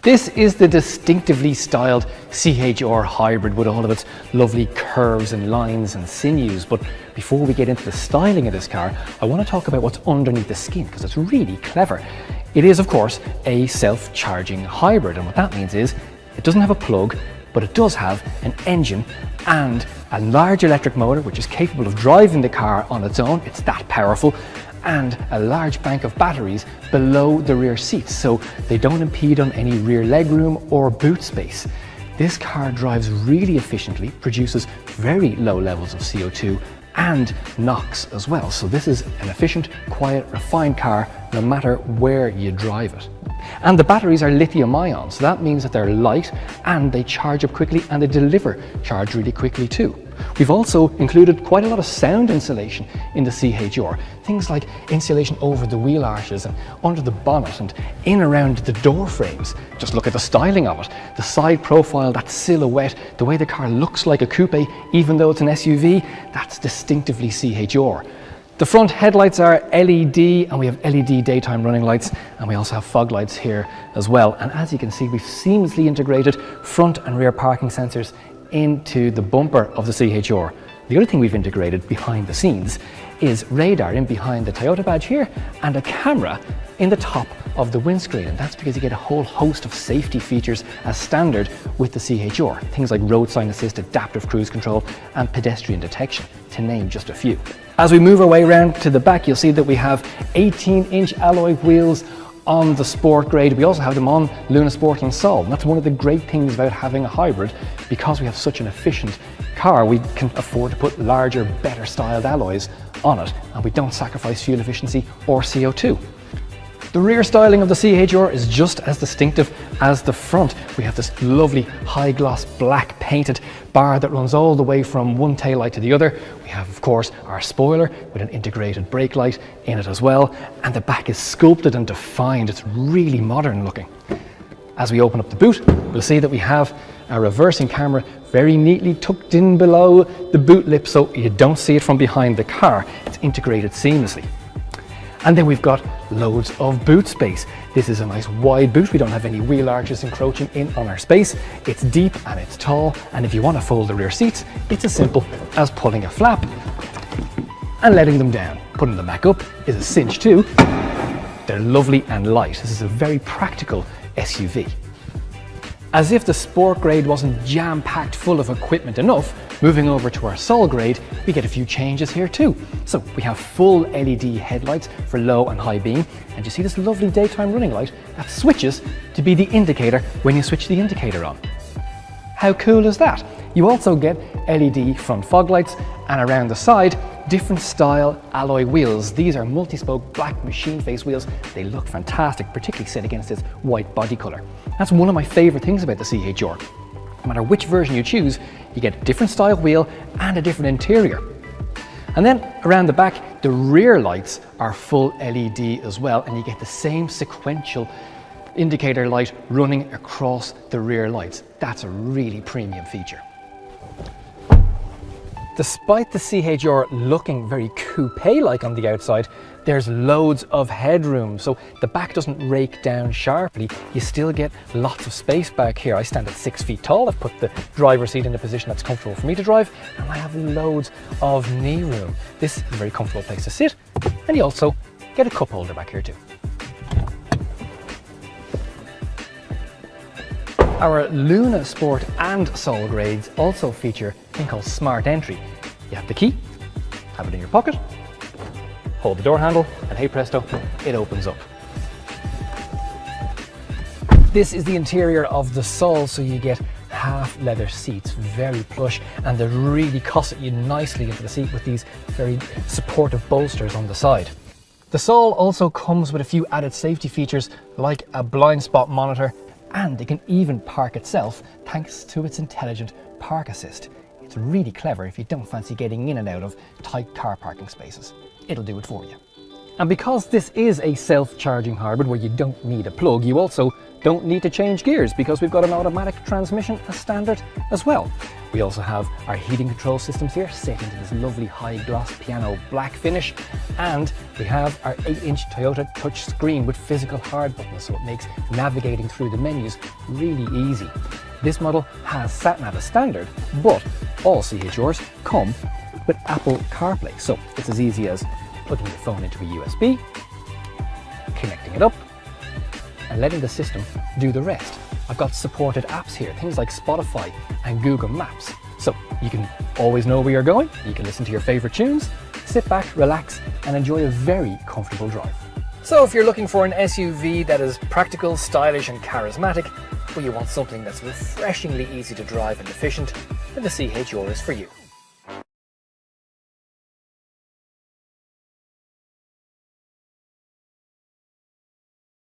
This is the distinctively styled CHR Hybrid with all of its lovely curves and lines and sinews. But before we get into the styling of this car, I want to talk about what's underneath the skin because it's really clever. It is, of course, a self-charging hybrid, and what that means is it doesn't have a plug, but it does have an engine and a large electric motor which is capable of driving the car on its own. It's that powerful. And a large bank of batteries below the rear seats, so they don't impede on any rear legroom or boot space. This car drives really efficiently, produces very low levels of CO2 and NOx as well. So this is an efficient, quiet, refined car no matter where you drive it. And the batteries are lithium ion, so that means that they're light and they charge up quickly and they deliver charge really quickly too. We've also included quite a lot of sound insulation in the CHR. Things like insulation over the wheel arches and under the bonnet and in around the door frames. Just look at the styling of it. The side profile, that silhouette, the way the car looks like a coupe even though it's an SUV, that's distinctively CHR. The front headlights are LED and we have LED daytime running lights, and we also have fog lights here as well. And as you can see, we've seamlessly integrated front and rear parking sensors into the bumper of the CHR. The other thing we've integrated behind the scenes is radar in behind the Toyota badge here and a camera in the top of the windscreen, and that's because you get a whole host of safety features as standard with the CHR. Things like road sign assist, adaptive cruise control and pedestrian detection, to name just a few. As we move our way around to the back, you'll see that we have 18-inch alloy wheels on the Sport grade. We also have them on Luna Sport and Sol, and that's one of the great things about having a hybrid. Because we have such an efficient car, we can afford to put larger, better styled alloys on it, and we don't sacrifice fuel efficiency or CO2. The rear styling of the CHR is just as distinctive as the front. We have this lovely high gloss black painted bar that runs all the way from one taillight to the other. We have, of course, our spoiler with an integrated brake light in it as well, and the back is sculpted and defined. It's really modern looking. As we open up the boot, we'll see that we have our reversing camera very neatly tucked in below the boot lip so you don't see it from behind the car. It's integrated seamlessly. And then we've got loads of boot space. This is a nice wide boot. We don't have any wheel arches encroaching in on our space. It's deep and it's tall, and if you want to fold the rear seats, it's as simple as pulling a flap and letting them down. Putting them back up is a cinch too. They're lovely and light. This is a very practical SUV. As if the Sport grade wasn't jam-packed full of equipment enough, moving over to our Sol grade, we get a few changes here too. So we have full LED headlights for low and high beam, and you see this lovely daytime running light that switches to be the indicator when you switch the indicator on. How cool is that? You also get LED front fog lights, and around the side, different style alloy wheels. These are multi-spoke black machine face wheels. They look fantastic, particularly set against this white body color. That's one of my favorite things about the CHR. No matter which version you choose, you get a different style wheel and a different interior. And then around the back, the rear lights are full LED as well, and you get the same sequential indicator light running across the rear lights. That's a really premium feature. Despite the CHR looking very coupe-like on the outside, there's loads of headroom, so the back doesn't rake down sharply. You still get lots of space back here. I stand at 6 feet tall. I've put the driver's seat in a position that's comfortable for me to drive, and I have loads of knee room. This is a very comfortable place to sit, and you also get a cup holder back here too. Our Luna Sport and Sol grades also feature a thing called Smart Entry. You have the key, have it in your pocket, hold the door handle, and hey presto, it opens up. This is the interior of the Sol, so you get half leather seats, very plush, and they really cosset you nicely into the seat with these very supportive bolsters on the side. The Sol also comes with a few added safety features like a blind spot monitor, and it can even park itself thanks to its intelligent park assist. It's really clever if you don't fancy getting in and out of tight car parking spaces. It'll do it for you. And because this is a self-charging hybrid where you don't need a plug, you also don't need to change gears because we've got an automatic transmission as standard as well. We also have our heating control systems here set into this lovely high gloss piano black finish, and we have our 8-inch Toyota touch screen with physical hard buttons, so it makes navigating through the menus really easy. This model has sat-nav as standard, but all CHRs come with Apple CarPlay, so it's as easy as plugging your phone into a USB, connecting it up, and letting the system do the rest. I've got supported apps here, things like Spotify and Google Maps. So you can always know where you're going, you can listen to your favorite tunes, sit back, relax, and enjoy a very comfortable drive. So if you're looking for an SUV that is practical, stylish, and charismatic, but you want something that's refreshingly easy to drive and efficient, then the CHR is for you.